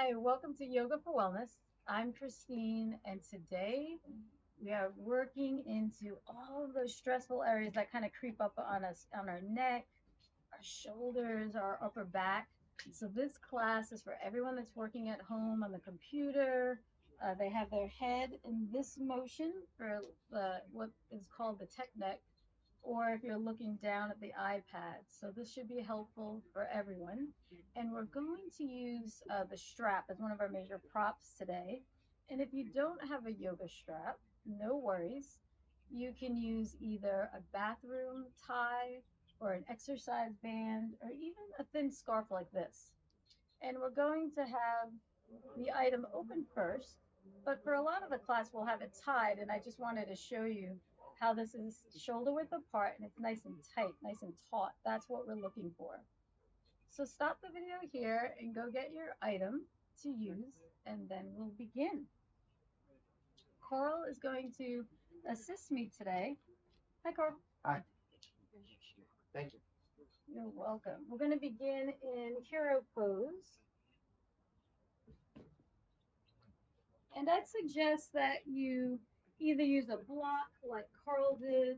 Hi, welcome to Yoga for Wellness. I'm Christine, and today we are working into all of those stressful areas that kind of creep up on us, on our neck, our shoulders, our upper back. So, this class is for everyone that's working at home on the computer. They have their head in this motion for what is called the tech neck, or if you're looking down at the iPad. So this should be helpful for everyone. And we're going to use the strap as one of our major props today. And if you don't have a yoga strap, no worries. You can use either a bathroom tie or an exercise band or even a thin scarf like this. And we're going to have the item open first, but for a lot of the class, we'll have it tied. And I just wanted to show you how this is shoulder width apart and it's nice and tight, nice and taut. That's what we're looking for. So stop the video here and go get your item to use, and then we'll begin. Coral is going to assist me today. Hi, Coral. Hi. Thank you. You're welcome. We're going to begin in hero pose. And I'd suggest that you either use a block like Carl did,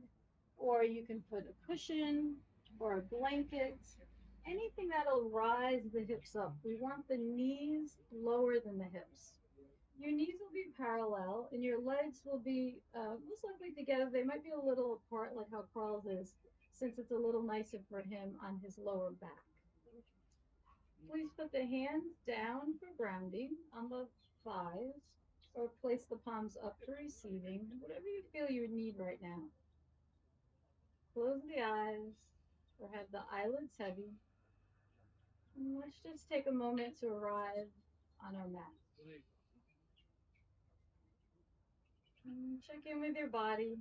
or you can put a cushion or a blanket, anything that'll rise the hips up. We want the knees lower than the hips. Your knees will be parallel and your legs will be most likely together. They might be a little apart like how Carl's is, since it's a little nicer for him on his lower back. Please put the hands down for grounding on the thighs or place the palms up for receiving, whatever you feel you need right now. Close the eyes or have the eyelids heavy. And let's just take a moment to arrive on our mat. And check in with your body.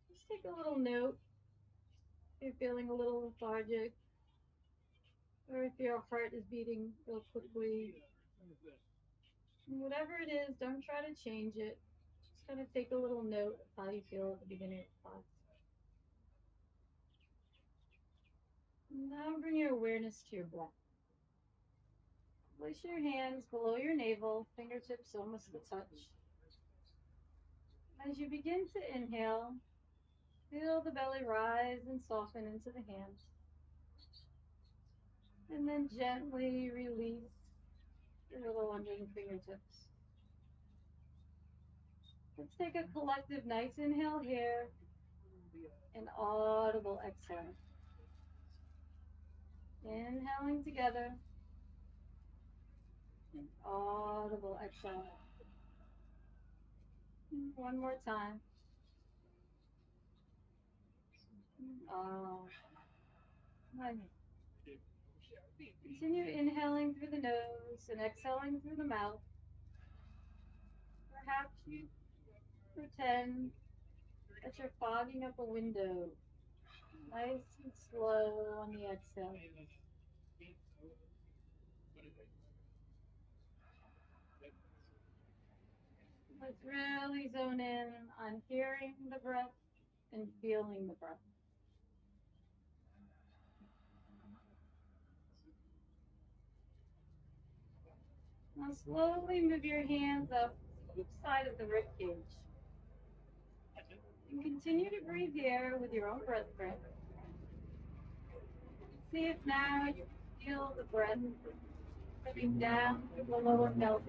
Just take a little note if you're feeling a little lethargic or if your heart is beating real quickly. And whatever it is, don't try to change it. Just kind of take a little note of how you feel at the beginning of the class. Now bring your awareness to your breath. Place your hands below your navel, fingertips almost to touch. As you begin to inhale, feel the belly rise and soften into the hands. And then gently release your little under the fingertips. Let's take a collective nice inhale here and audible exhale. Inhaling together and audible exhale. One more time. Uh, Continue inhaling through the nose and exhaling through the mouth. Perhaps you pretend that you're fogging up a window, nice and slow on the exhale. Let's really zone in on hearing the breath and feeling the breath. Now slowly move your hands up each side of the rib cage. And continue to breathe here with your own breath print. See if now you feel the breath coming down through the lower belly.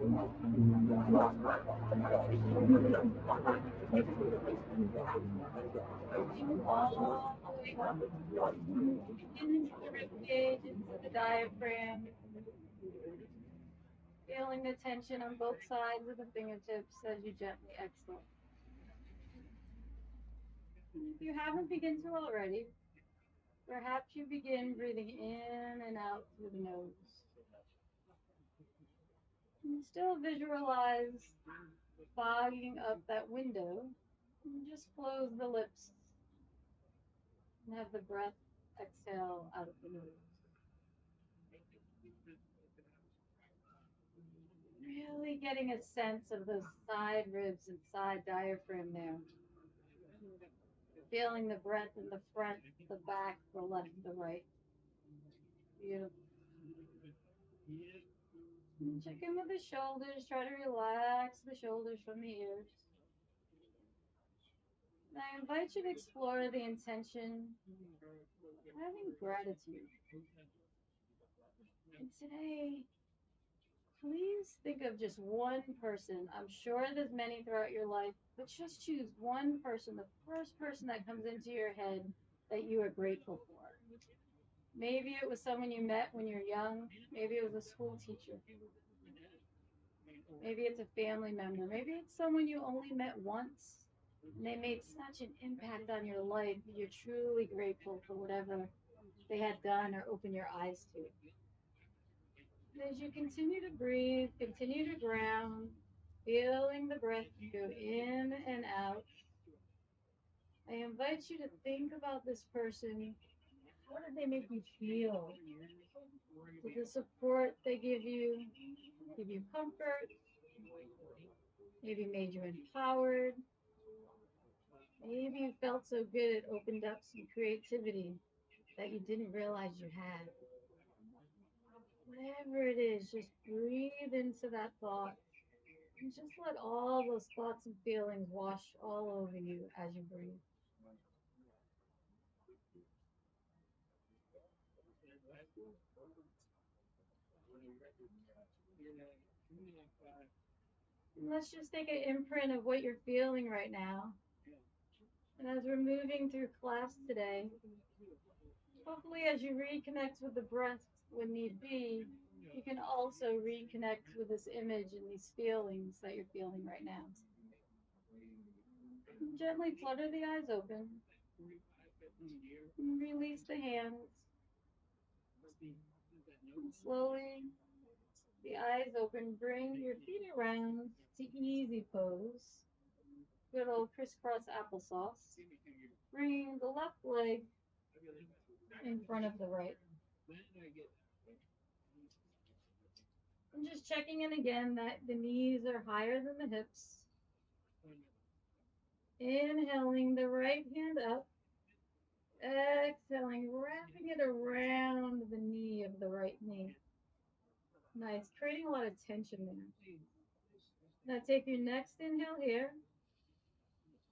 All the way up into the rib cage, into the diaphragm, feeling the tension on both sides of the fingertips as you gently exhale. And if you haven't begun to already, perhaps you begin breathing in and out through the nose. And still visualize fogging up that window. And just close the lips and have the breath exhale out of the nose. Really getting a sense of those side ribs and side diaphragm there. Feeling the breath in the front, the back, the left, the right. Beautiful. Check in with the shoulders. Try to relax the shoulders from the ears. And I invite you to explore the intention of having gratitude. And today, please think of just one person. I'm sure there's many throughout your life, but just choose one person, the first person that comes into your head that you are grateful for. Maybe it was someone you met when you're young. Maybe it was a school teacher. Maybe it's a family member. Maybe it's someone you only met once and they made such an impact on your life. You're truly grateful for whatever they had done or opened your eyes to. And as you continue to breathe, continue to ground, feeling the breath go in and out, I invite you to think about this person. How did they make you feel? Did the support they give you comfort? Maybe made you empowered? Maybe you felt so good it opened up some creativity that you didn't realize you had. Whatever it is, just breathe into that thought and just let all those thoughts and feelings wash all over you as you breathe. And let's just take an imprint of what you're feeling right now. And as we're moving through class today, hopefully as you reconnect with the breath when need be, you can also reconnect with this image and these feelings that you're feeling right now. Gently flutter the eyes open. Release the hands. And slowly, the eyes open. Bring your feet around to easy pose. Good old crisscross applesauce. Bring the left leg in front of the right. And just checking in again that the knees are higher than the hips. Inhaling the right hand up. Exhaling, wrapping it around the knee of the right knee. Nice, creating a lot of tension there. Now take your next inhale here,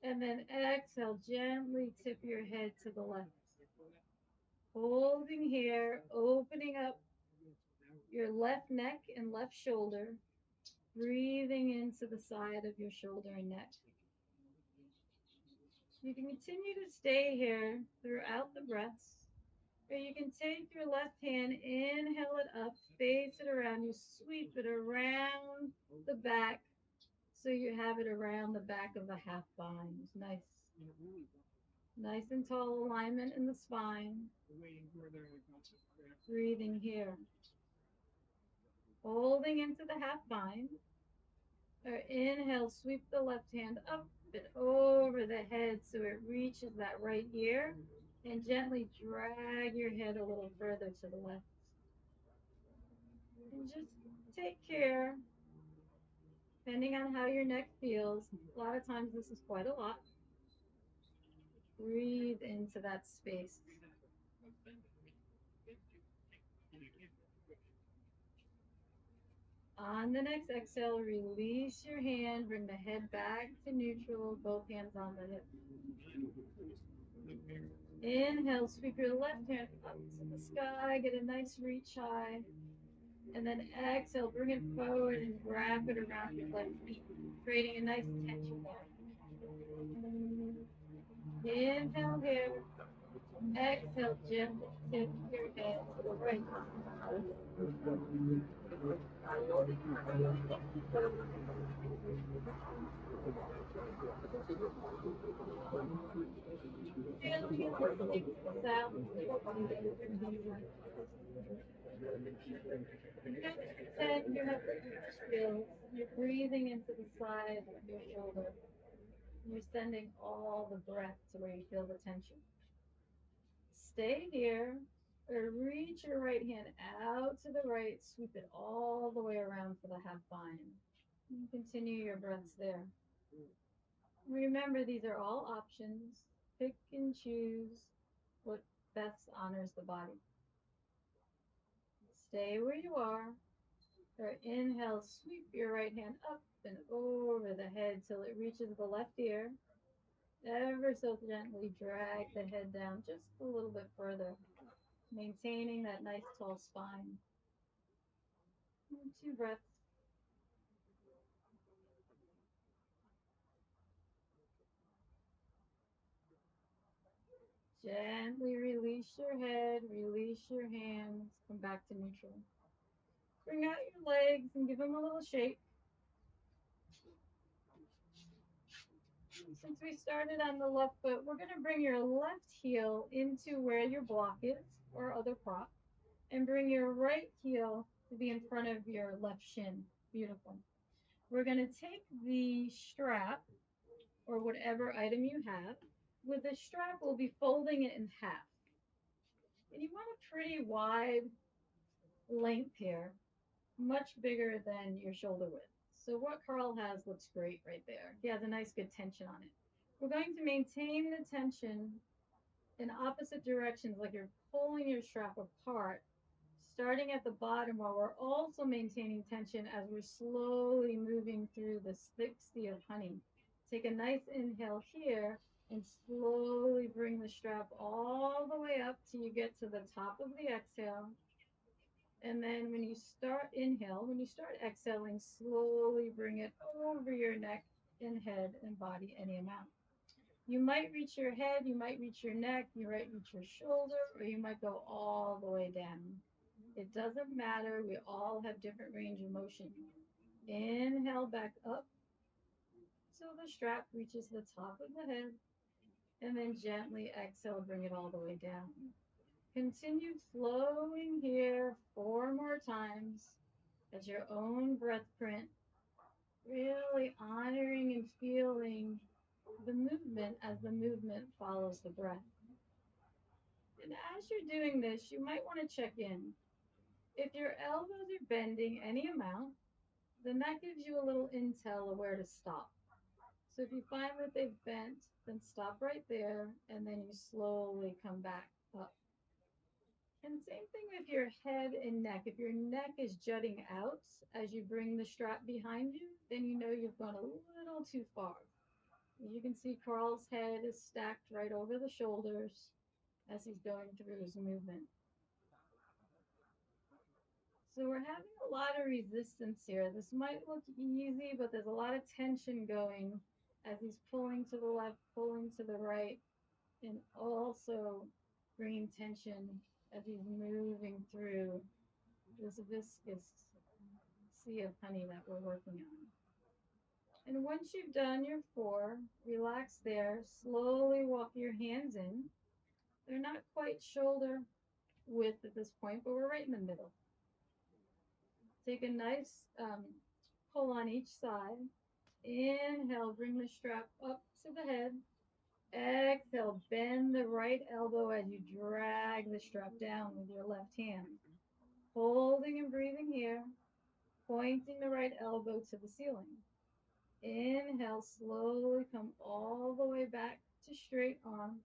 and then exhale, gently tip your head to the left. Holding here, opening up your left neck and left shoulder, breathing into the side of your shoulder and neck. You can continue to stay here throughout the breaths, or you can take your left hand, inhale it up, face it around, you sweep it around the back so you have it around the back of the half bind. Nice. Nice and tall alignment in the spine. Breathing here. Holding into the half bind. Or inhale, sweep the left hand up and over the head so it reaches that right ear. And gently drag your head a little further to the left. And just take care, depending on how your neck feels. A lot of times this is quite a lot. Breathe into that space. On the next exhale, release your hand, bring the head back to neutral, both hands on the hip. Inhale, sweep your left hand up to the sky, get a nice reach high. And then exhale, bring it forward and wrap it around your left feet, creating a nice tension there. Inhale here. Exhale, gently tip your head to the right. Feeling the sound. Then you have skills. You're breathing into the side of your shoulder. You're sending all the breath to where you feel the tension. Stay here, or reach your right hand out to the right, sweep it all the way around for the half bind. And continue your breaths there. Remember, these are all options. Pick and choose what best honors the body. Stay where you are. Or inhale, sweep your right hand up and over the head till it reaches the left ear. Ever so gently drag the head down just a little bit further, maintaining that nice tall spine. And 2 breaths. Gently release your head, release your hands, come back to neutral. Bring out your legs and give them a little shake. Since we started on the left foot, we're going to bring your left heel into where your block is or other prop and bring your right heel to be in front of your left shin. Beautiful. We're going to take the strap or whatever item you have. With the strap, we'll be folding it in half. And you want a pretty wide length here, much bigger than your shoulder width. So what Carl has looks great right there. He has a nice good tension on it. We're going to maintain the tension in opposite directions, like you're pulling your strap apart, starting at the bottom while we're also maintaining tension as we're slowly moving through the thick sea of honey. Take a nice inhale here and slowly bring the strap all the way up till you get to the top of the exhale. And then when you start exhaling, slowly bring it over your neck and head and body any amount. You might reach your head, you might reach your neck, you might reach your shoulder, or you might go all the way down. It doesn't matter. We all have different range of motion. Inhale back up so the strap reaches the top of the head, and then gently exhale, bring it all the way down. Continue flowing here 4 more times at your own breath print, really honoring and feeling the movement as the movement follows the breath. And as you're doing this, you might want to check in. If your elbows are bending any amount, then that gives you a little intel of where to stop. So if you find that they've bent, then stop right there and then you slowly come back up. And same thing with your head and neck. If your neck is jutting out as you bring the strap behind you, then you know you've gone a little too far. You can see Carl's head is stacked right over the shoulders as he's going through his movement. So we're having a lot of resistance here. This might look easy, but there's a lot of tension going as he's pulling to the left, pulling to the right, and also bringing tension as he's moving through this viscous sea of honey that we're working on. And once you've done your 4, relax there. Slowly walk your hands in. They're not quite shoulder width at this point, but we're right in the middle. Take a nice pull on each side. Inhale, bring the strap up to the head. Exhale, bend the right elbow as you drag the strap down with your left hand. Holding and breathing here, pointing the right elbow to the ceiling. Inhale, slowly come all the way back to straight arms.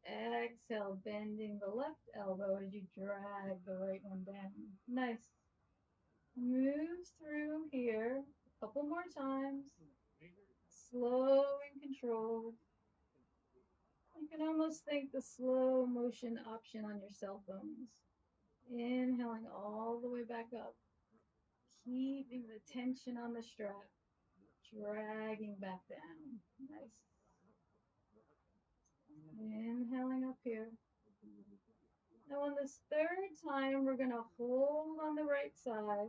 Exhale, bending the left elbow as you drag the right one down. Nice. Move through here a couple more times. Slow and controlled. You can almost think the slow motion option on your cell phones. Inhaling all the way back up. Keeping the tension on the strap. Dragging back down. Nice. Inhaling up here. Now on this 3rd time, we're going to hold on the right side.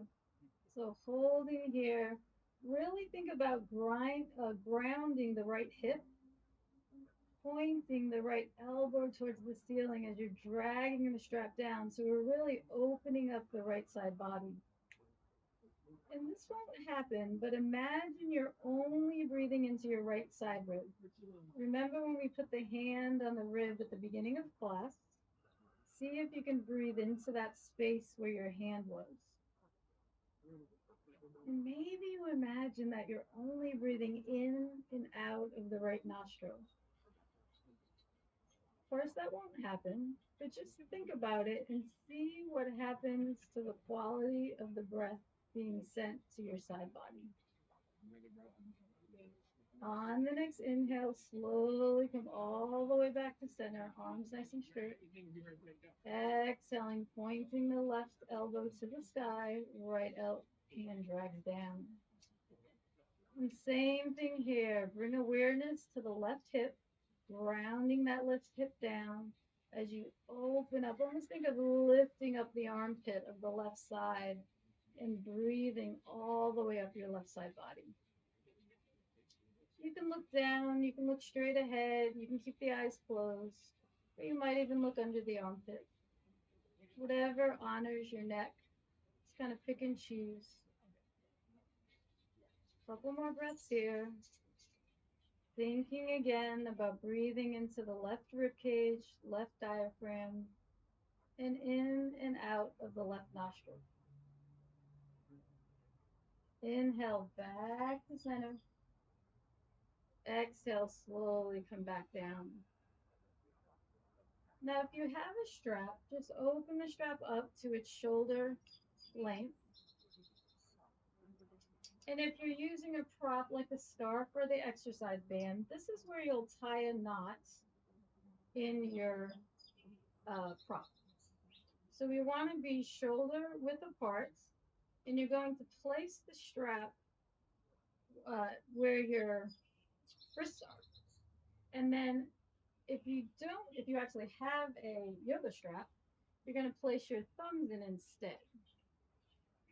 So holding here. Really think about grounding the right hip, pointing the right elbow towards the ceiling as you're dragging the strap down. So we're really opening up the right side body. And this won't happen, but imagine you're only breathing into your right side rib. Remember when we put the hand on the rib at the beginning of class? See if you can breathe into that space where your hand was. And maybe you imagine that you're only breathing in and out of the right nostril. Of course, that won't happen, but just think about it and see what happens to the quality of the breath being sent to your side body. On the next inhale, slowly come all the way back to center, arms nice and straight. Exhaling, pointing the left elbow to the sky, right hand drags down. And same thing here. Bring awareness to the left hip, grounding that left hip down as you open up. Almost think of lifting up the armpit of the left side and breathing all the way up your left side body. You can look down, you can look straight ahead, you can keep the eyes closed, or you might even look under the armpit. Whatever honors your neck. Just kind of pick and choose. Couple more breaths here. Thinking again about breathing into the left rib cage, left diaphragm, and in and out of the left nostril. Inhale back to center. Exhale, slowly come back down. Now, if you have a strap, just open the strap up to its shoulder length. And if you're using a prop like the scarf or the exercise band, this is where you'll tie a knot in your prop. So we want to be shoulder width apart, and you're going to place the strap where your wrists are. And then if you actually have a yoga strap, you're going to place your thumbs in instead.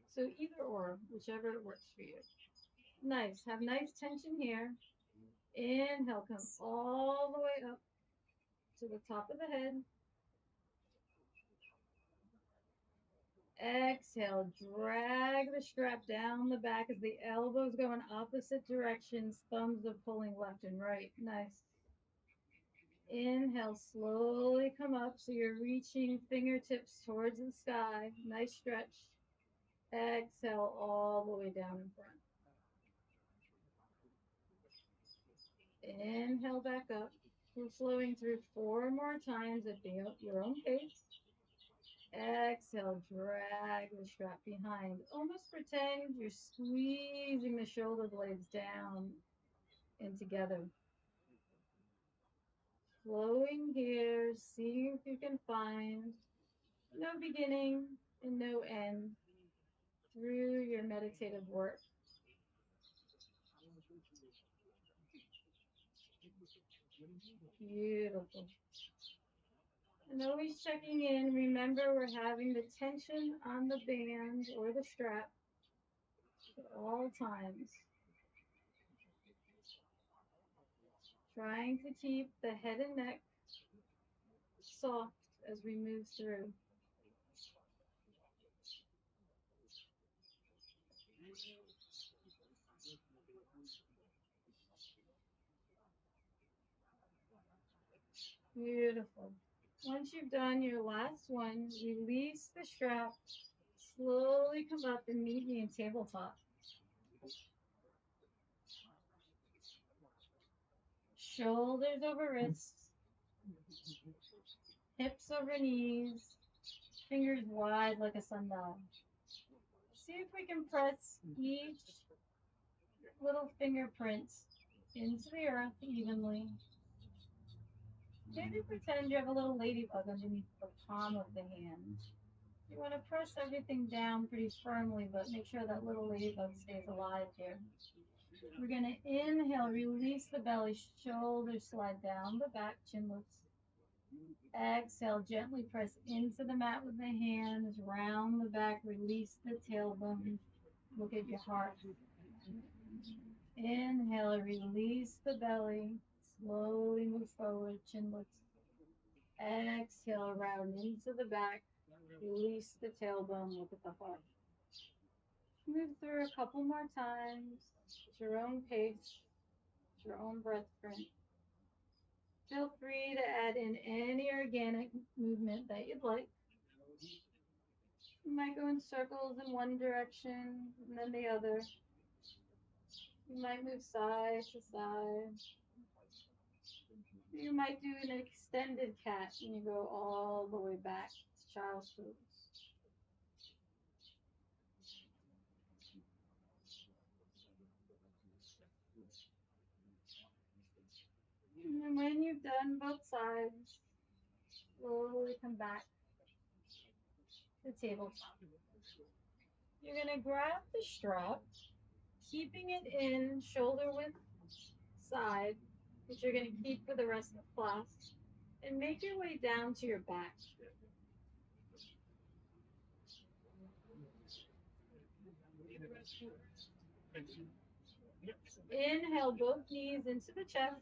So either or, whichever works for you. Nice. Have nice tension here. Inhale, come all the way up to the top of the head. Exhale, drag the strap down the back as the elbows go in opposite directions, thumbs are pulling left and right. Nice. Inhale, slowly come up so you're reaching fingertips towards the sky. Nice stretch. Exhale all the way down in front. Inhale back up. We're flowing through 4 more times at your own pace. Exhale, drag the strap behind. Almost pretend you're squeezing the shoulder blades down and together. Flowing here, seeing if you can find no beginning and no end through your meditative work. Beautiful. And always checking in. Remember, we're having the tension on the band or the strap at all times. Trying to keep the head and neck soft as we move through. Beautiful. Once you've done your last one, release the strap. Slowly come up and meet me in tabletop. Shoulders over wrists, hips over knees, fingers wide like a sundial. See if we can press each little fingerprint into the earth evenly. Maybe pretend you have a little ladybug underneath the palm of the hand. You want to press everything down pretty firmly, but make sure that little ladybug stays alive here. We're going to inhale, release the belly, shoulders slide down the back, chin lifts. Exhale, gently press into the mat with the hands, round the back, release the tailbone. Look at your heart. Inhale, release the belly, slowly move forward, chin lifts. Exhale, round into the back, release the tailbone, look at the heart. Move through a couple more times at your own pace, at your own breath print. Feel free to add in any organic movement that you'd like. You might go in circles in one direction and then the other. You might move side to side. You might do an extended cat and you go all the way back to child's pose. And then when you've done both sides, slowly come back to tabletop. You're going to grab the strap, keeping it in shoulder width side, which you're going to keep for the rest of the class, and make your way down to your back. Inhale both knees into the chest,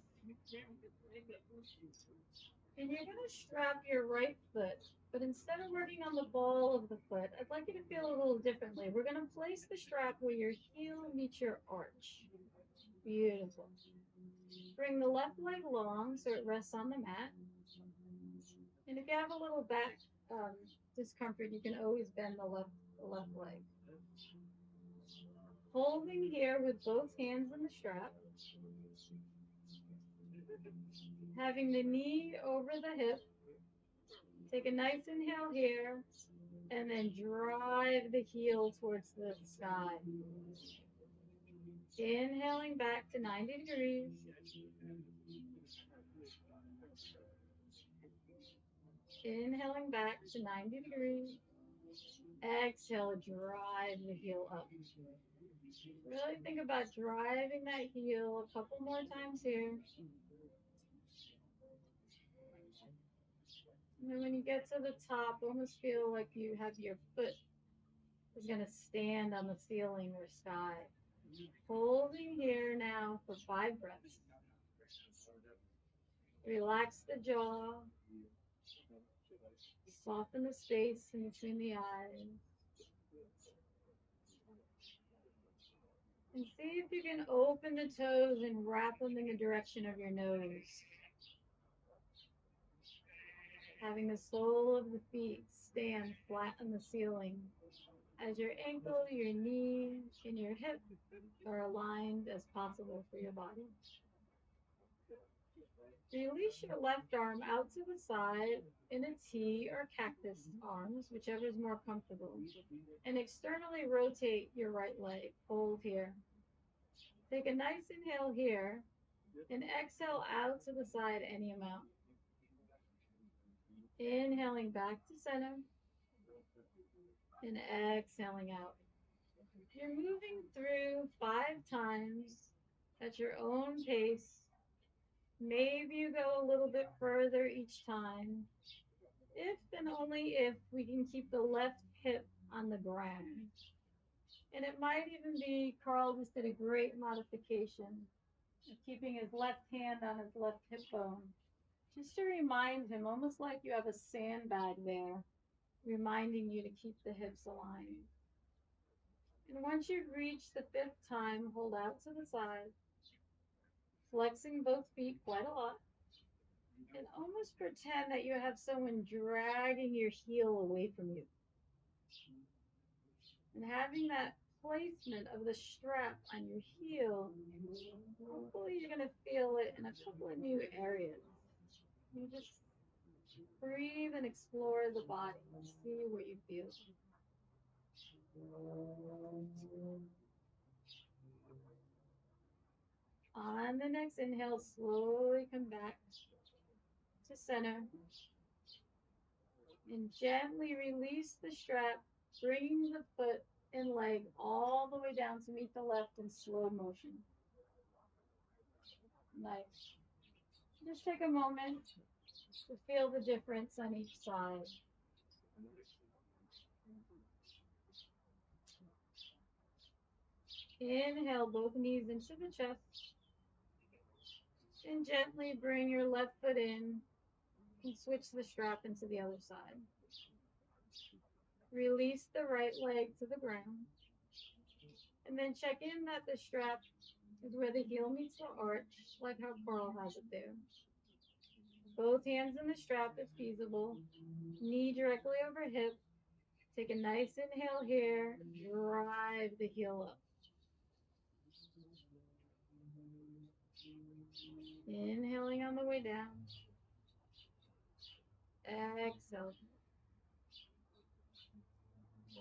and you're going to strap your right foot. But instead of working on the ball of the foot, I'd like you to feel a little differently. We're going to place the strap where your heel meets your arch. Beautiful. Bring the left leg long so it rests on the mat. And if you have a little back discomfort, you can always bend the left leg. Holding here with both hands in the strap. Having the knee over the hip. Take a nice inhale here and then drive the heel towards the sky. Inhaling back to 90 degrees. Inhaling back to 90 degrees. Exhale, drive the heel up. Really think about driving that heel a couple more times here. And then when you get to the top, almost feel like you have your foot is going to stand on the ceiling or sky. Holding here now for 5 breaths. Relax the jaw. Soften the space in between the eyes. And see if you can open the toes and wrap them in the direction of your nose. Having the sole of the feet stand flat on the ceiling as your ankle, your knee, and your hip are aligned as possible for your body. Release your left arm out to the side in a T or cactus arms, whichever is more comfortable. And externally rotate your right leg. Hold here. Take a nice inhale here and exhale out to the side any amount. Inhaling back to center and exhaling out. You're moving through 5 times at your own pace. Maybe you go a little bit further each time. If and only if we can keep the left hip on the ground. And it might even be Carl just did a great modification of keeping his left hand on his left hip bone. Just to remind him, almost like you have a sandbag there, reminding you to keep the hips aligned. And once you've reached the 5th time, hold out to the side, flexing both feet quite a lot, and almost pretend that you have someone dragging your heel away from you. And having that placement of the strap on your heel, hopefully you're going to feel it in a couple of new areas. You just breathe and explore the body. See what you feel. On the next inhale, slowly come back to center and gently release the strap, bringing the foot and leg all the way down to meet the left in slow motion. Nice. Just take a moment to feel the difference on each side. Inhale both knees into the chest and gently bring your left foot in and switch the strap into the other side. Release the right leg to the ground and then check in that the strap is where the heel meets the arch, like how Carl has it there. Both hands in the strap if feasible, knee directly over hip. Take a nice inhale here, drive the heel up. Inhaling on the way down. Exhale.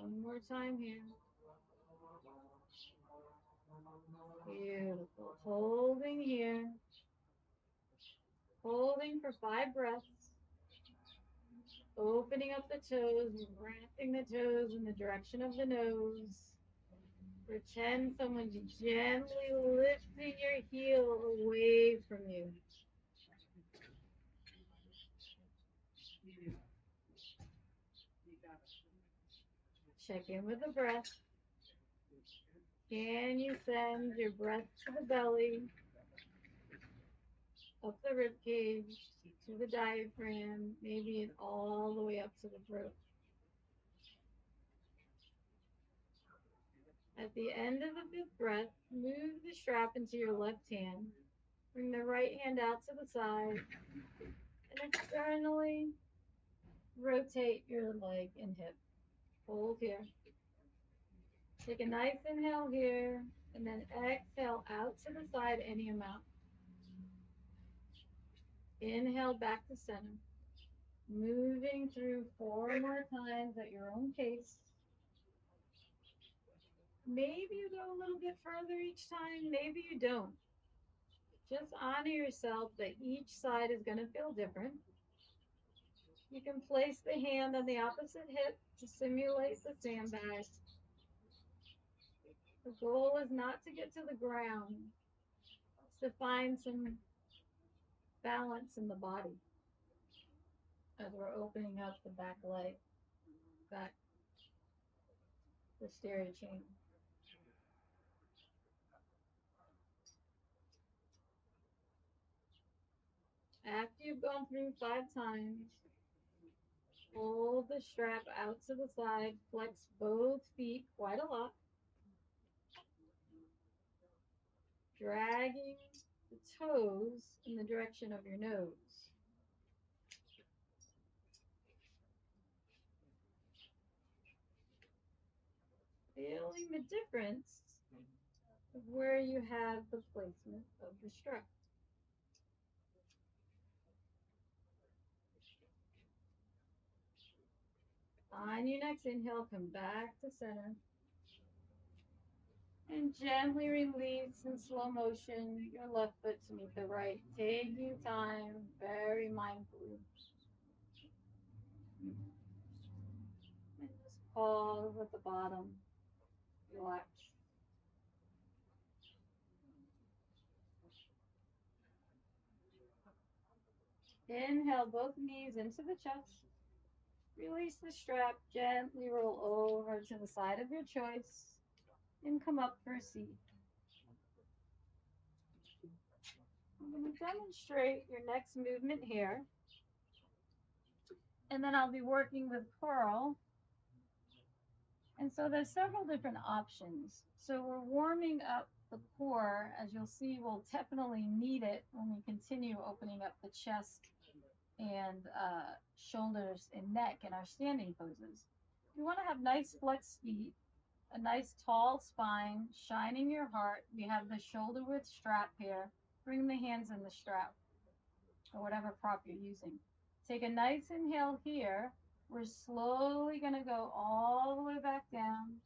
One more time here. Beautiful. Holding here. Holding for 5 breaths. Opening up the toes, wrapping the toes in the direction of the nose. Pretend someone's gently lifting your heel away from you. Check in with the breath. Can you send your breath to the belly, up the rib cage, to the diaphragm, maybe all the way up to the throat? At the end of the fifth breath, move the strap into your left hand. Bring the right hand out to the side and externally rotate your leg and hip. Hold here. Take a nice inhale here and then exhale out to the side any amount. Inhale back to center. Moving through 4 more times at your own pace. Maybe you go a little bit further each time, maybe you don't. Just honor yourself that each side is going to feel different. You can place the hand on the opposite hip to simulate the sandbag. The goal is not to get to the ground, it's to find some balance in the body as we're opening up the back leg, back posterior chain. After you've gone through 5 times, pull the strap out to the side, flex both feet quite a lot, dragging the toes in the direction of your nose. Feeling the difference of where you have the placement of the strap. On your next inhale, come back to center. And gently release in slow motion your left foot to meet the right. Taking time, very mindfully. And just pause at the bottom. Relax. Inhale both knees into the chest. Release the strap, gently roll over to the side of your choice and come up for a seat. I'm going to demonstrate your next movement here. And then I'll be working with Coral. And so there's several different options. So we're warming up the core. As you'll see, we'll definitely need it when we continue opening up the chest and shoulders and neck in our standing poses. You want to have nice flex feet, a nice tall spine, shining your heart. We have the shoulder width strap here. Bring the hands in the strap or whatever prop you're using. Take a nice inhale here. We're slowly going to go all the way back down.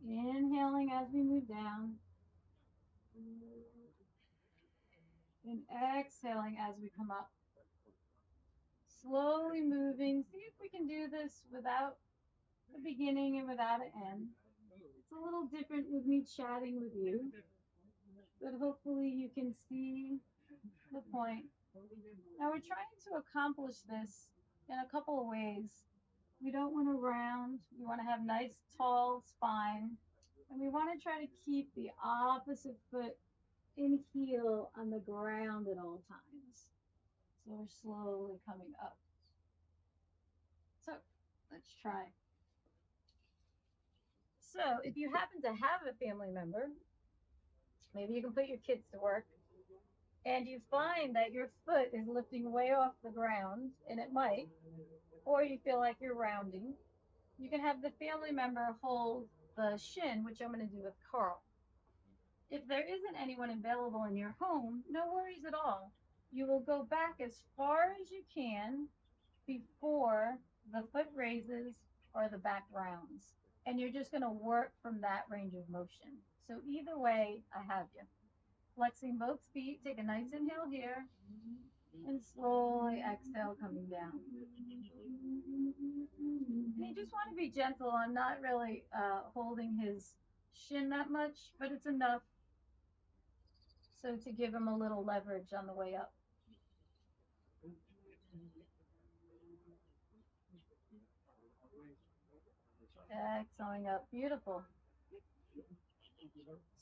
Inhaling as we move down. And exhaling as we come up. Slowly moving. See if we can do this without a beginning and without an end. It's a little different with me chatting with you, but hopefully you can see the point. Now we're trying to accomplish this in a couple of ways. We don't want to round. We want to have nice tall spine. And we want to try to keep the opposite foot in heel on the ground at all times. So we're slowly coming up. So let's try. So if you happen to have a family member, maybe you can put your kids to work, and you find that your foot is lifting way off the ground, and it might, or you feel like you're rounding, you can have the family member hold the shin, which I'm going to do with Carl. If there isn't anyone available in your home, no worries at all. You will go back as far as you can before the foot raises or the back rounds. And you're just going to work from that range of motion. So either way, I have you. Flexing both feet, take a nice inhale here, and slowly exhale, coming down. And you just want to be gentle. I'm not really holding his shin that much, but it's enough so to give him a little leverage on the way up. Exhaling up. Beautiful.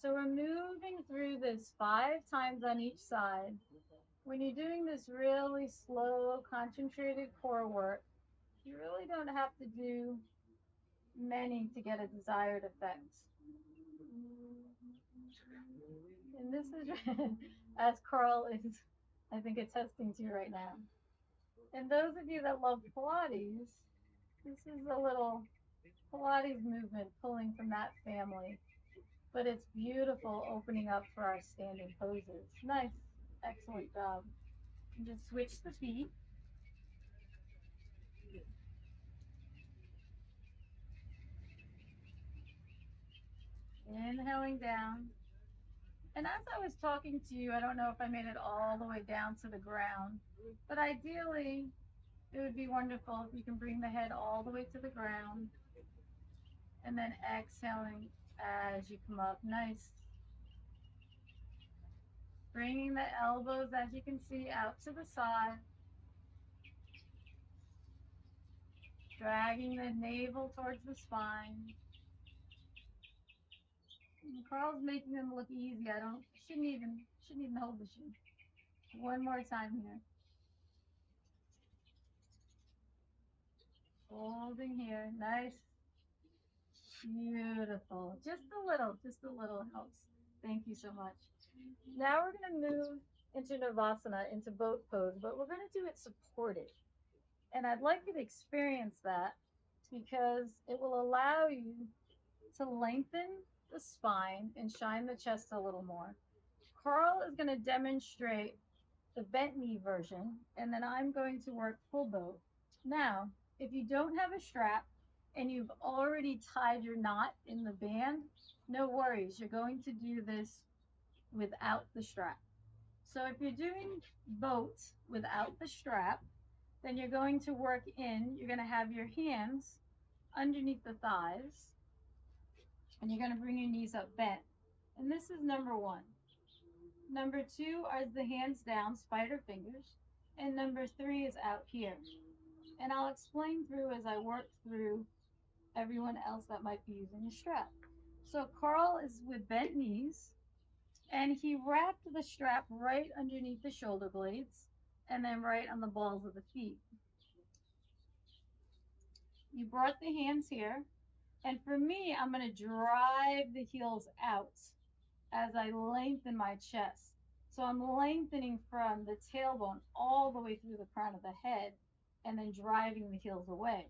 So we're moving through this 5 times on each side. When you're doing this really slow, concentrated core work, you really don't have to do many to get a desired effect. And this is, as Carl is, I think, attesting to right now. And those of you that love Pilates, this is a little Pilates movement pulling from that family. But it's beautiful opening up for our standing poses. Nice. Excellent job. And just switch the feet. Inhaling down. And as I was talking to you, I don't know if I made it all the way down to the ground, but ideally, it would be wonderful if you can bring the head all the way to the ground and then exhaling as you come up. Nice. Bringing the elbows, as you can see, out to the side. Dragging the navel towards the spine. And Carl's making them look easy. I don't shouldn't even hold the shoe. One more time here. Holding here. Nice. Beautiful. Just a little helps. Thank you so much. Now we're going to move into Nirvasana, into boat pose, but we're going to do it supported. And I'd like you to experience that because it will allow you to lengthen the spine and shine the chest a little more. Carl is going to demonstrate the bent knee version, and then I'm going to work full boat. Now, if you don't have a strap and you've already tied your knot in the band, no worries. You're going to do this without the strap. So if you're doing boat without the strap, then you're going to work in, you're going to have your hands underneath the thighs, and you're going to bring your knees up bent. And this is number one. Number two are the hands down, spider fingers. And number three is out here. And I'll explain through as I work through everyone else that might be using a strap. So Carl is with bent knees, and he wrapped the strap right underneath the shoulder blades and then right on the balls of the feet. You brought the hands here, and for me, I'm going to drive the heels out as I lengthen my chest. So I'm lengthening from the tailbone all the way through the crown of the head and then driving the heels away.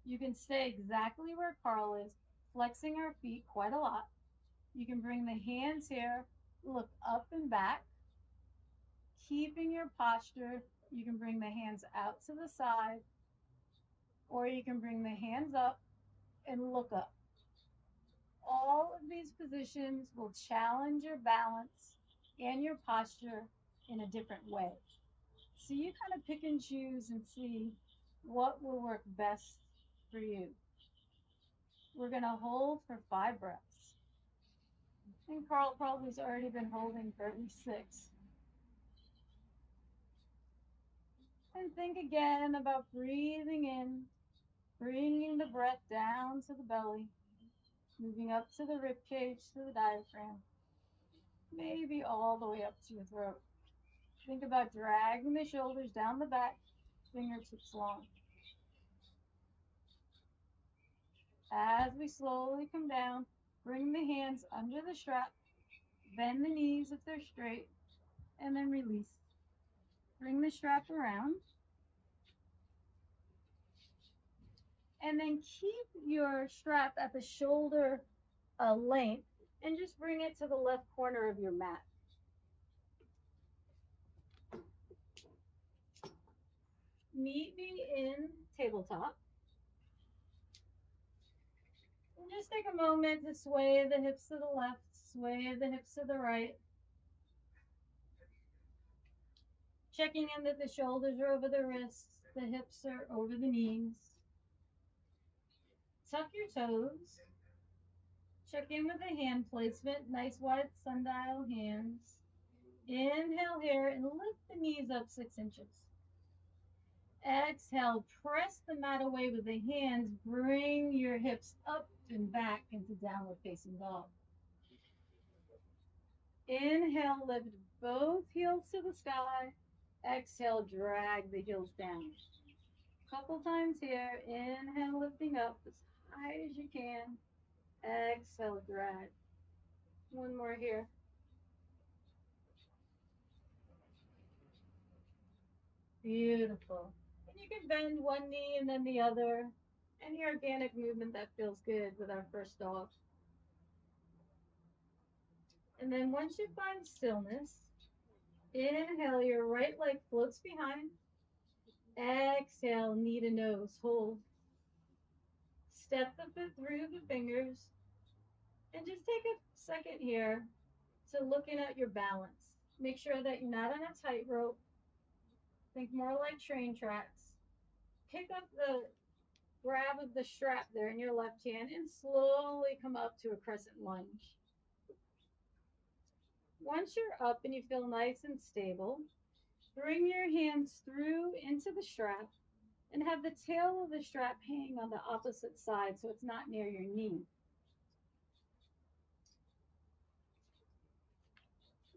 You can stay exactly where Carl is, flexing our feet quite a lot. You can bring the hands here, look up and back, keeping your posture. You can bring the hands out to the side, or you can bring the hands up and look up. All of these positions will challenge your balance and your posture in a different way. So you kind of pick and choose and see what will work best for you. We're going to hold for 5 breaths. And Carl probably's already been holding for at least 6. And think again about breathing in, bringing the breath down to the belly, moving up to the rib cage, to the diaphragm, maybe all the way up to your throat. Think about dragging the shoulders down the back, fingertips long. As we slowly come down, bring the hands under the strap, bend the knees if they're straight, and then release. Bring the strap around, and then keep your strap at the shoulder length and just bring it to the left corner of your mat. Meet me in tabletop. And just take a moment to sway the hips to the left, sway the hips to the right. Checking in that the shoulders are over the wrists, the hips are over the knees. Tuck your toes. Check in with the hand placement, nice wide sundial hands. Inhale here and lift the knees up 6 inches. Exhale, press the mat away with the hands. Bring your hips up and back into downward facing dog. Inhale, lift both heels to the sky. Exhale, drag the heels down. Couple times here. Inhale, lifting up as high as you can. Exhale, drag. One more here. Beautiful. And you can bend one knee and then the other. Any organic movement that feels good with our first dog. And then once you find stillness, inhale, your right leg floats behind. Exhale, knee to nose, hold. Step the foot through the fingers. And just take a second here to looking at your balance. Make sure that you're not on a tightrope. Think more like train tracks. Pick up the grab of the strap there in your left hand and slowly come up to a crescent lunge. Once you're up and you feel nice and stable, bring your hands through into the strap and have the tail of the strap hang on the opposite side so it's not near your knee.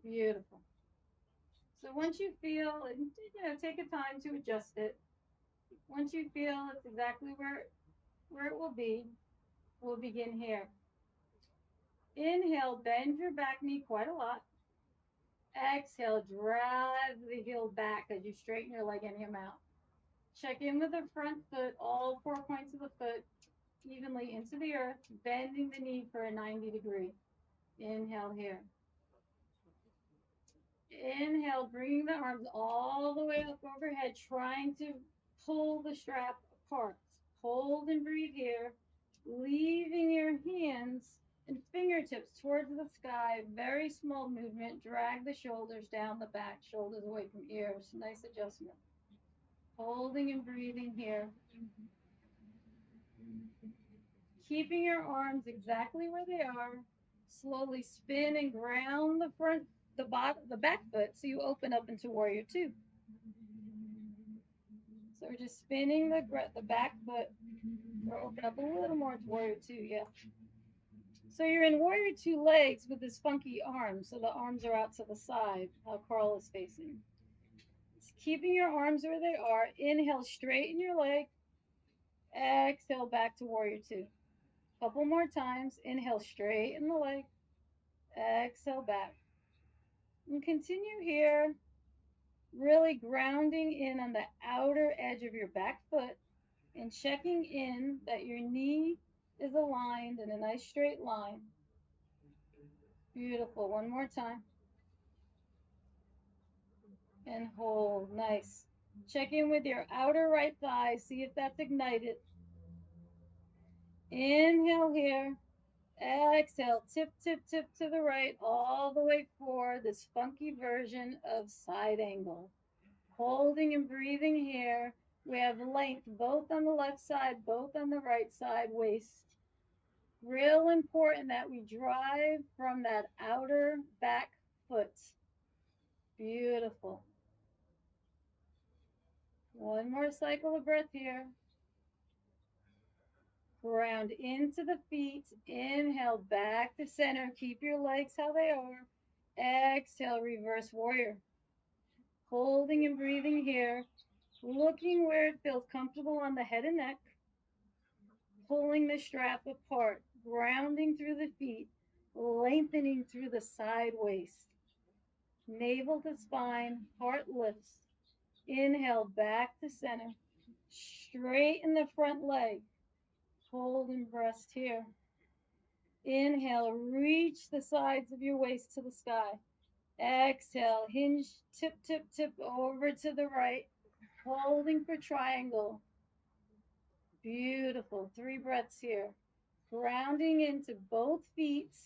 Beautiful. So once you feel, and take a time to adjust it. Once you feel it's exactly where it will be, we'll begin here. Inhale, bend your back knee quite a lot. Exhale, drive the heel back as you straighten your leg any amount. Check in with the front foot, all 4 points of the foot evenly into the earth, bending the knee for a 90-degree. Inhale here. Inhale, bringing the arms all the way up overhead, trying to pull the strap apart. Hold and breathe here, leaving your hands and fingertips towards the sky. Very small movement. Drag the shoulders down the back, shoulders away from ears. Nice adjustment. Holding and breathing here. Keeping your arms exactly where they are. Slowly spin and ground the front, the back foot, so you open up into warrior two. So we're just spinning the back foot, or open up a little more to warrior two. Yeah. So you're in warrior two legs with this funky arm. So the arms are out to the side, how Carl is facing. It's keeping your arms where they are. Inhale, straighten your leg. Exhale, back to warrior two. Couple more times. Inhale, straighten the leg. Exhale, back. And continue here, really grounding in on the outer edge of your back foot and checking in that your knee is aligned in a nice straight line. Beautiful. One more time. And hold. Nice. Check in with your outer right thigh. See if that's ignited. Inhale here. Exhale. Tip, tip, tip to the right all the way forward. This funky version of side angle. Holding and breathing here. We have length both on the left side, both on the right side, waist. Real important that we drive from that outer back foot. Beautiful. One more cycle of breath here. Ground into the feet. Inhale, back to center. Keep your legs how they are. Exhale, reverse warrior. Holding and breathing here. Looking where it feels comfortable on the head and neck. Pulling the strap apart, grounding through the feet, lengthening through the side waist. Navel to spine, heart lifts. Inhale, back to center. Straighten the front leg. Hold and rest here. Inhale, reach the sides of your waist to the sky. Exhale, hinge, tip, tip, tip over to the right, holding for triangle. Beautiful. 3 breaths here. Grounding into both feet.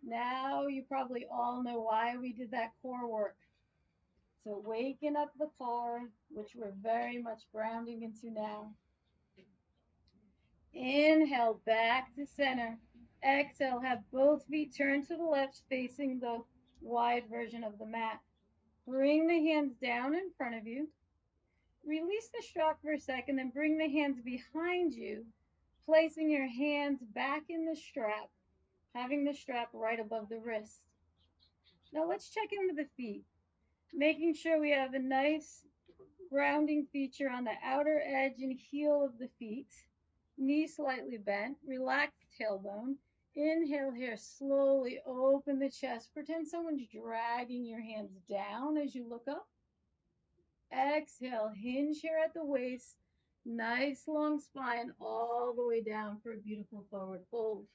Now you probably all know why we did that core work. So waken up the core, which we're very much grounding into now. Inhale back to center. Exhale, have both feet turned to the left, facing the wide version of the mat. Bring the hands down in front of you. Release the strap for a second, then bring the hands behind you, placing your hands back in the strap, having the strap right above the wrist. Now let's check in with the feet, making sure we have a nice grounding feature on the outer edge and heel of the feet. Knee slightly bent, relaxed tailbone. Inhale here, slowly open the chest. Pretend someone's dragging your hands down as you look up. Exhale, hinge here at the waist. Nice long spine all the way down for a beautiful forward fold.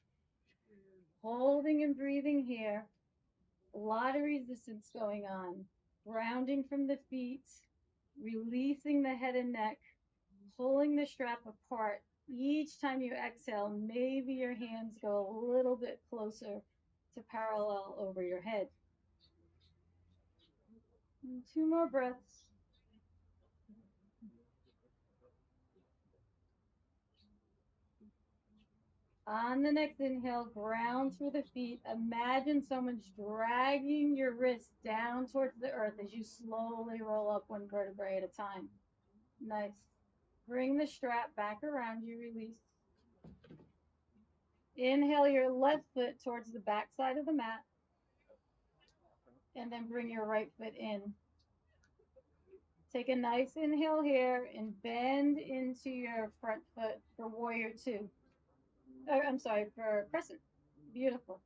Holding and breathing here. A lot of resistance going on. Grounding from the feet, releasing the head and neck, pulling the strap apart. Each time you exhale, maybe your hands go a little bit closer to parallel over your head. And 2 more breaths. On the next inhale, ground through the feet. Imagine someone's dragging your wrist down towards the earth as you slowly roll up one vertebrae at a time. Nice. Bring the strap back around you, release. Inhale your left foot towards the back side of the mat, and then bring your right foot in. Take a nice inhale here and bend into your front foot for warrior two. I'm sorry, for crescent. Beautiful.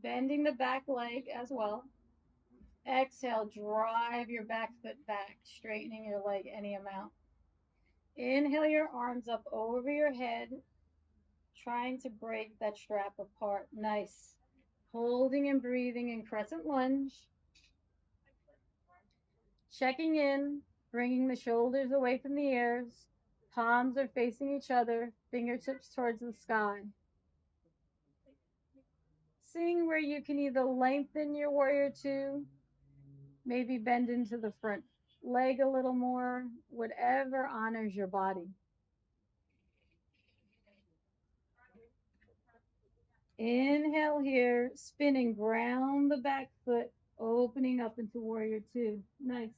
Bending the back leg as well. Exhale, drive your back foot back, straightening your leg any amount. Inhale your arms up over your head, trying to break that strap apart. Nice. Holding and breathing in crescent lunge. Checking in, bringing the shoulders away from the ears. Palms are facing each other, fingertips towards the sky. Seeing where you can either lengthen your warrior two, maybe bend into the front leg a little more, whatever honors your body. Inhale here, spinning, ground the back foot, opening up into warrior two. Nice.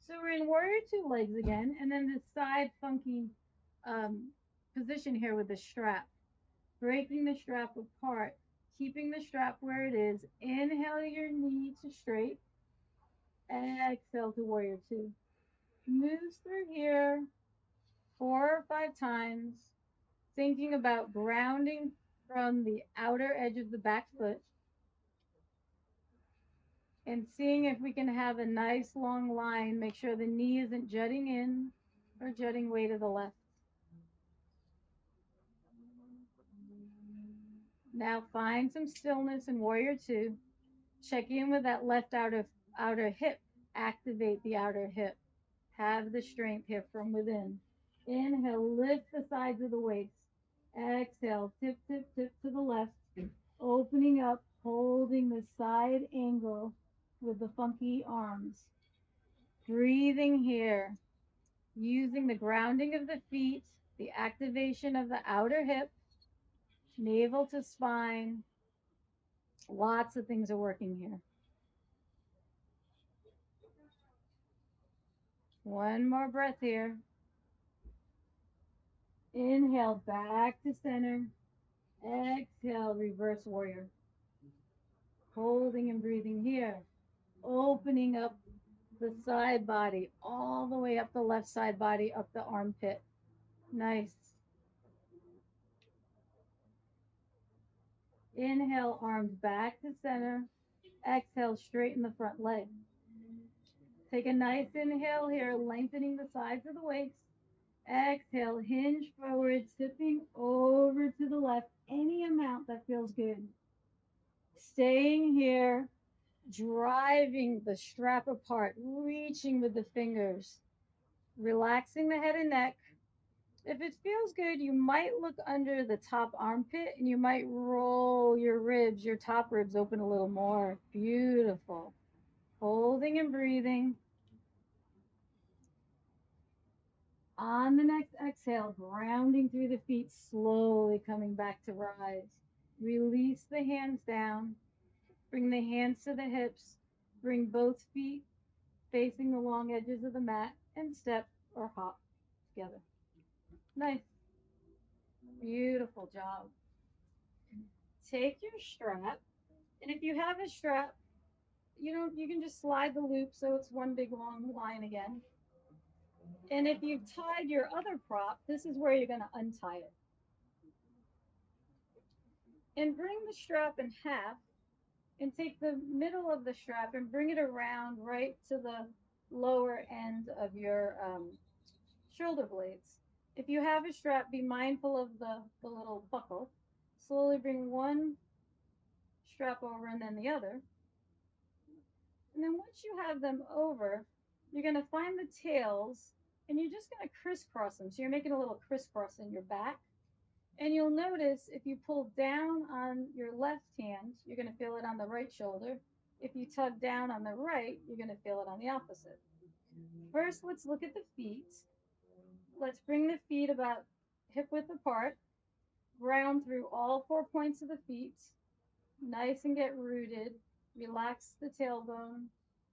So we're in warrior two legs again, and then this side funky um, position here with the strap. Breaking the strap apart, keeping the strap where it is. Inhale your knee to straight. Exhale to warrior two. Moves through here 4 or 5 times, thinking about grounding from the outer edge of the back foot and seeing if we can have a nice long line. Make sure the knee isn't jutting in or jutting way to the left. Now find some stillness in warrior two. Check in with that left outer hip. Activate the outer hip. Have the strength here from within. Inhale, lift the sides of the waist. Exhale, tip, tip, tip to the left. Opening up, holding the side angle with the funky arms. Breathing here, using the grounding of the feet, the activation of the outer hip, navel to spine. Lots of things are working here. One more breath here. Inhale back to center. Exhale, reverse warrior. Holding and breathing here. Opening up the side body, all the way up the left side body, up the armpit. Nice. Inhale, arms back to center. Exhale, straighten the front leg. Take a nice inhale here, lengthening the sides of the waist. Exhale, hinge forward, tipping over over to the left, any amount that feels good. Staying here, driving the strap apart, reaching with the fingers, relaxing the head and neck. If it feels good, you might look under the top armpit and you might roll your ribs, your top ribs open a little more. Beautiful. Holding and breathing. On the next exhale, grounding through the feet, slowly coming back to rise. Release the hands down. Bring the hands to the hips. Bring both feet facing the long edges of the mat and step or hop together. Nice. Beautiful job. Take your strap, and if you have a strap, you can just slide the loop so it's one big long line again. And if you've tied your other prop, this is where you're going to untie it. And bring the strap in half and take the middle of the strap and bring it around right to the lower end of your shoulder blades. If you have a strap, be mindful of the little buckle. Slowly bring one strap over and then the other. And then once you have them over, you're going to find the tails and you're just going to crisscross them. So you're making a little crisscross in your back. And you'll notice if you pull down on your left hand, you're going to feel it on the right shoulder. If you tug down on the right, you're going to feel it on the opposite. First, let's look at the feet. Let's bring the feet about hip width apart. Ground through all 4 points of the feet. Nice and get rooted. Relax the tailbone,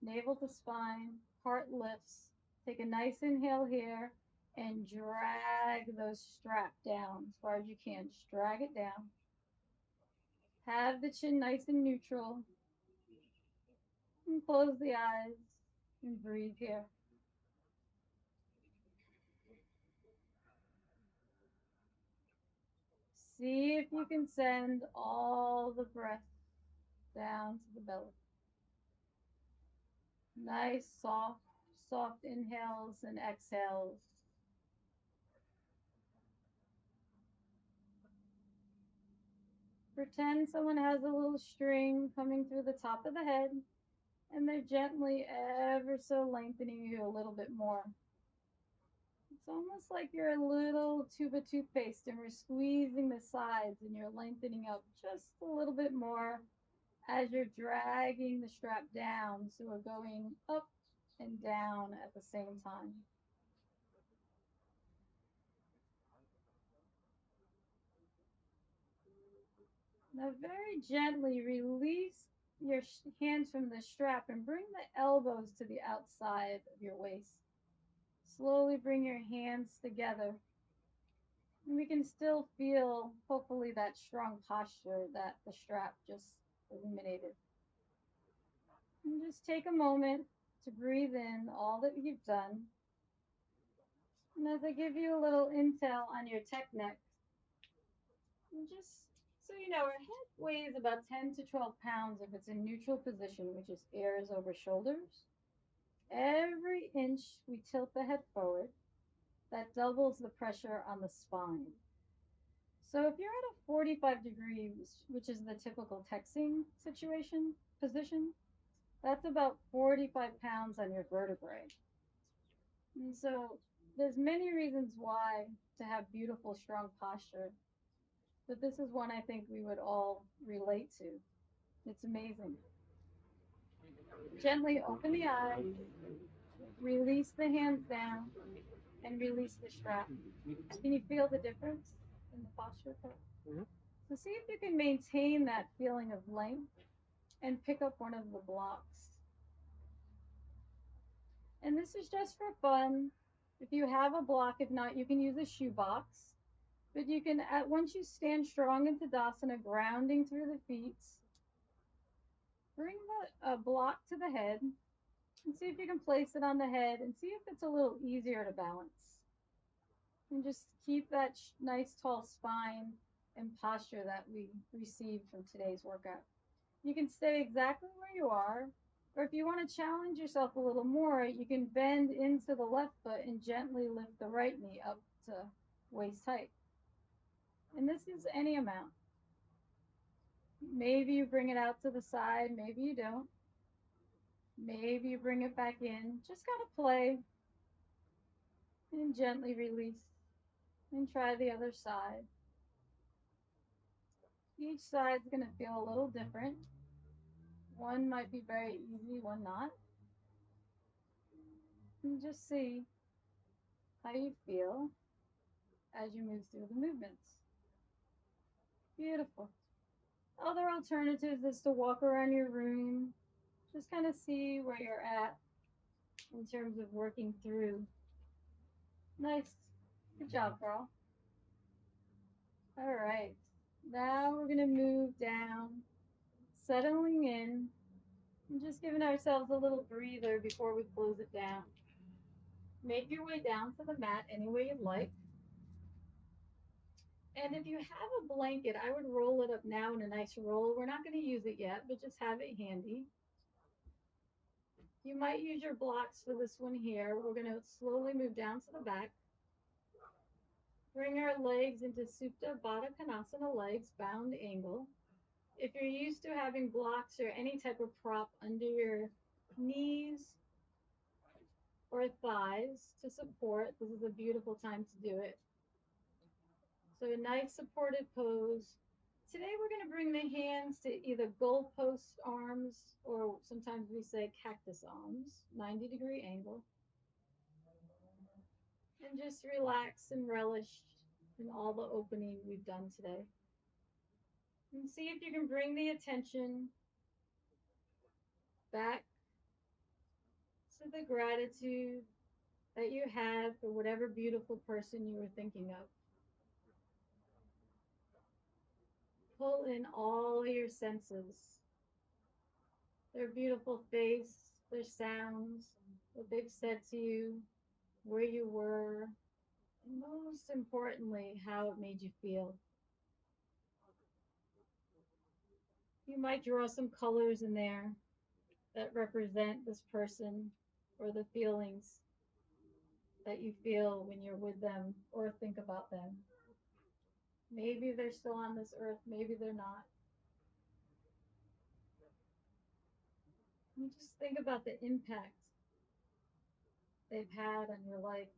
navel to spine, heart lifts. Take a nice inhale here and drag those strap down as far as you can. Just drag it down. Have the chin nice and neutral. And close the eyes and breathe here. See if you can send all the breath down to the belly. Nice, soft inhales and exhales. Pretend someone has a little string coming through the top of the head and they're gently ever so lengthening you a little bit more. It's almost like you're a little tube of toothpaste and we're squeezing the sides and you're lengthening up just a little bit more as you're dragging the strap down. So we're going up and down at the same time. Now, very gently release your hands from the strap and bring the elbows to the outside of your waist. Slowly bring your hands together. And we can still feel, hopefully, that strong posture that the strap just illuminated. And just take a moment to breathe in all that you've done. And as I give you a little intel on your tech neck, just so you know, our head weighs about 10 to 12 pounds if it's in neutral position, which is ears over shoulders. Every inch we tilt the head forward, that doubles the pressure on the spine. So if you're at a 45 degrees, which is the typical texting situation position, that's about 45 pounds on your vertebrae. And so there's many reasons why to have beautiful, strong posture, but this is one I think we would all relate to. It's amazing. Gently open the eyes, release the hands down, and release the strap. Can you feel the difference in the posture? Mhm. So see if you can maintain that feeling of length and pick up one of the blocks. And this is just for fun. If you have a block, if not, you can use a shoe box. But you can, once you stand strong in Tadasana, grounding through the feet, bring the block to the head and see if you can place it on the head and see if it's a little easier to balance. And just keep that nice tall spine and posture that we received from today's workout. You can stay exactly where you are, or if you want to challenge yourself a little more, you can bend into the left foot and gently lift the right knee up to waist height. And this is any amount. Maybe you bring it out to the side, maybe you don't. Maybe you bring it back in. Just kind of play and gently release and try the other side. Each side's going to feel a little different. One might be very easy, one not. And just see how you feel as you move through the movements. Beautiful. Other alternatives is to walk around your room, just kind of see where you're at in terms of working through. Nice. Good job, girl. All right. Now we're going to move down, settling in, and just giving ourselves a little breather before we close it down. Make your way down to the mat any way you'd like. And if you have a blanket, I would roll it up now in a nice roll. We're not going to use it yet, but just have it handy. You might use your blocks for this one here. We're going to slowly move down to the back. Bring our legs into Supta Baddha Konasana legs, bound angle. If you're used to having blocks or any type of prop under your knees or thighs to support, this is a beautiful time to do it. So a nice supported pose. Today we're going to bring the hands to either goalpost arms or sometimes we say cactus arms, 90-degree angle. And just relax and relish in all the opening we've done today. And see if you can bring the attention back to the gratitude that you had for whatever beautiful person you were thinking of. Pull in all your senses, their beautiful face, their sounds, what they've said to you, where you were, and most importantly, how it made you feel. You might draw some colors in there that represent this person or the feelings that you feel when you're with them or think about them. Maybe they're still on this earth, maybe they're not. And just think about the impact they've had on your life.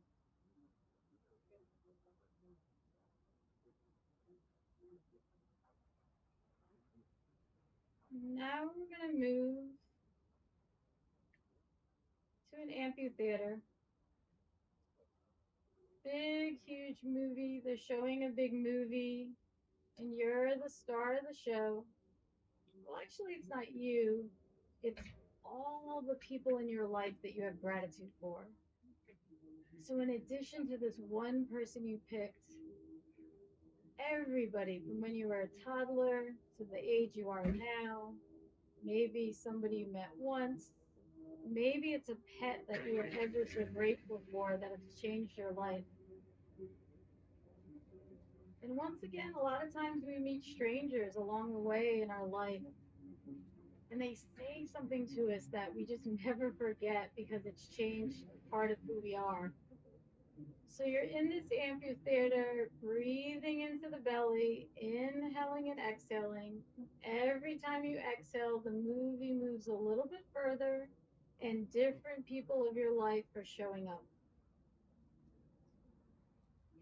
Now we're going to move to an amphitheater. Big, huge movie. They're showing a big movie, and you're the star of the show. Well, actually, it's not you, it's all the people in your life that you have gratitude for. So, in addition to this one person you picked, everybody from when you were a toddler to the age you are now, maybe somebody you met once, maybe it's a pet that you are ever so grateful for that has changed your life. And once again, a lot of times we meet strangers along the way in our life, and they say something to us that we just never forget because it's changed part of who we are. So you're in this amphitheater, breathing into the belly, inhaling and exhaling. Every time you exhale, the movie moves a little bit further, and different people of your life are showing up.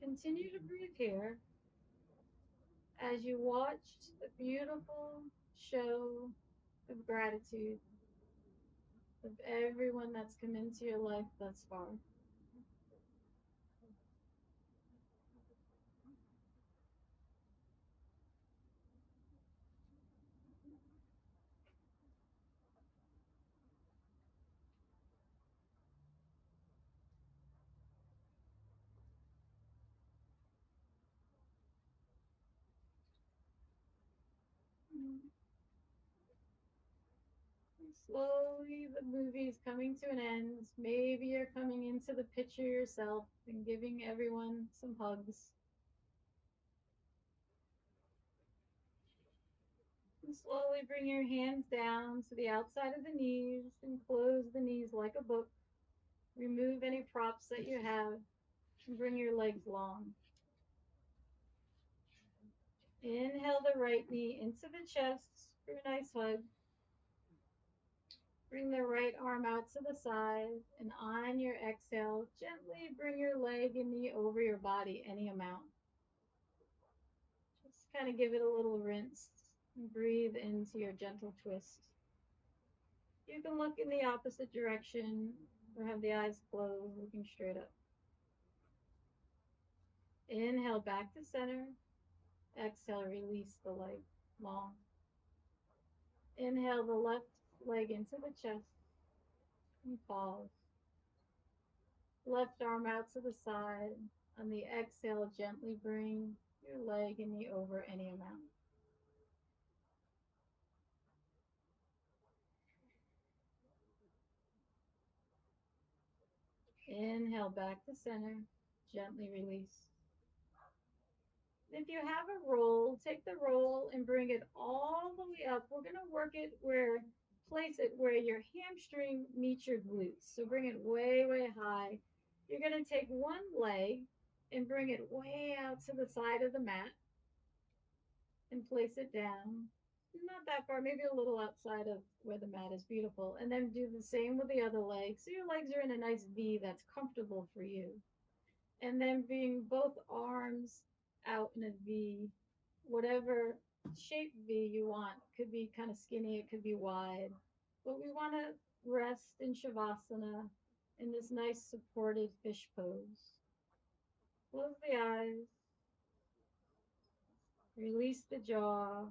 Continue to breathe here as you watched the beautiful show of gratitude of everyone that's come into your life thus far. And slowly, the movie's coming to an end. Maybe you're coming into the picture yourself and giving everyone some hugs. And slowly bring your hands down to the outside of the knees and close the knees like a book. Remove any props that you have and bring your legs long. Inhale the right knee into the chest for a nice hug. Bring the right arm out to the side, and on your exhale, gently bring your leg and knee over your body any amount. Just kind of give it a little rinse and breathe into your gentle twist. You can look in the opposite direction or have the eyes closed, looking straight up. Inhale back to center. Exhale, release the leg long. Inhale the left leg into the chest and pause. Left arm out to the side. On the exhale, gently bring your leg and knee over any amount. Inhale back to center. Gently release. If you have a roll, take the roll and bring it all the way up. We're going to work it place it where your hamstring meets your glutes. So bring it way, way high. You're going to take one leg and bring it way out to the side of the mat and place it down. Not that far, maybe a little outside of where the mat is. Beautiful. And then do the same with the other leg. So your legs are in a nice V that's comfortable for you. And then bring both arms out in a V, whatever shape V you want. It could be kind of skinny, it could be wide. But we want to rest in Shavasana in this nice supported fish pose. Close the eyes, release the jaw,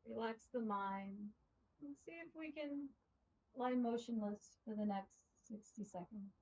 relax the mind, and see if we can lie motionless for the next 60 seconds.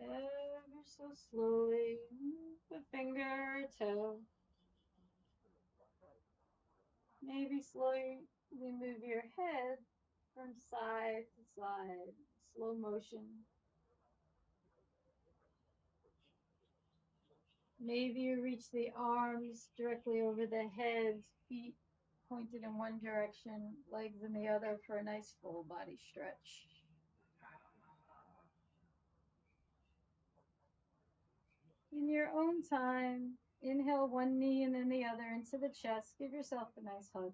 Ever so slowly, a finger or toe. Maybe slowly move your head from side to side, slow motion. Maybe you reach the arms directly over the head, feet pointed in one direction, legs in the other for a nice full body stretch. In your own time, inhale one knee and then the other into the chest. Give yourself a nice hug.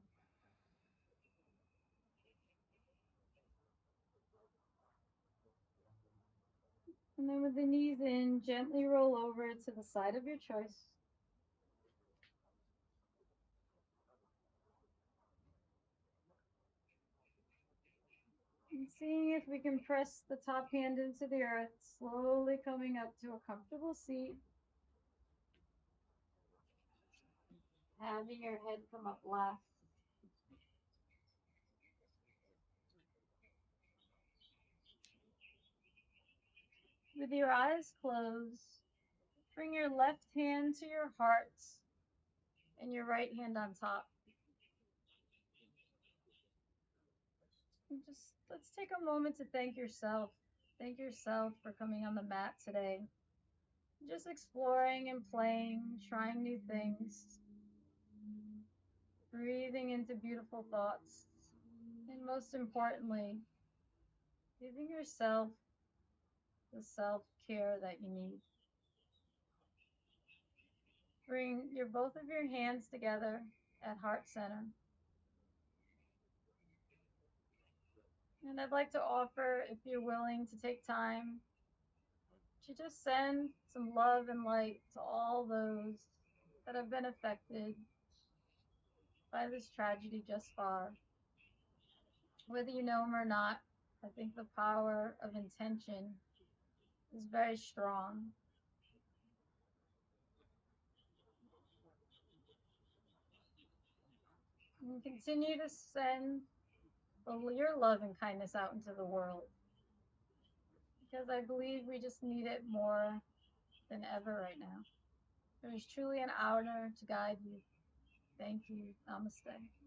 And then with the knees in, gently roll over to the side of your choice. And seeing if we can press the top hand into the earth, slowly coming up to a comfortable seat. Having your head come up last. With your eyes closed, bring your left hand to your heart and your right hand on top. And just let's take a moment to thank yourself. Thank yourself for coming on the mat today. Just exploring and playing, trying new things, breathing into beautiful thoughts, and most importantly, giving yourself the self care that you need. Bring both of your hands together at heart center. And I'd like to offer, if you're willing to take time, to just send some love and light to all those that have been affected by this tragedy just far. Whether you know them or not, I think the power of intention is very strong. And continue to send your love and kindness out into the world because I believe we just need it more than ever right now. It was truly an honor to guide you. Thank you. Namaste.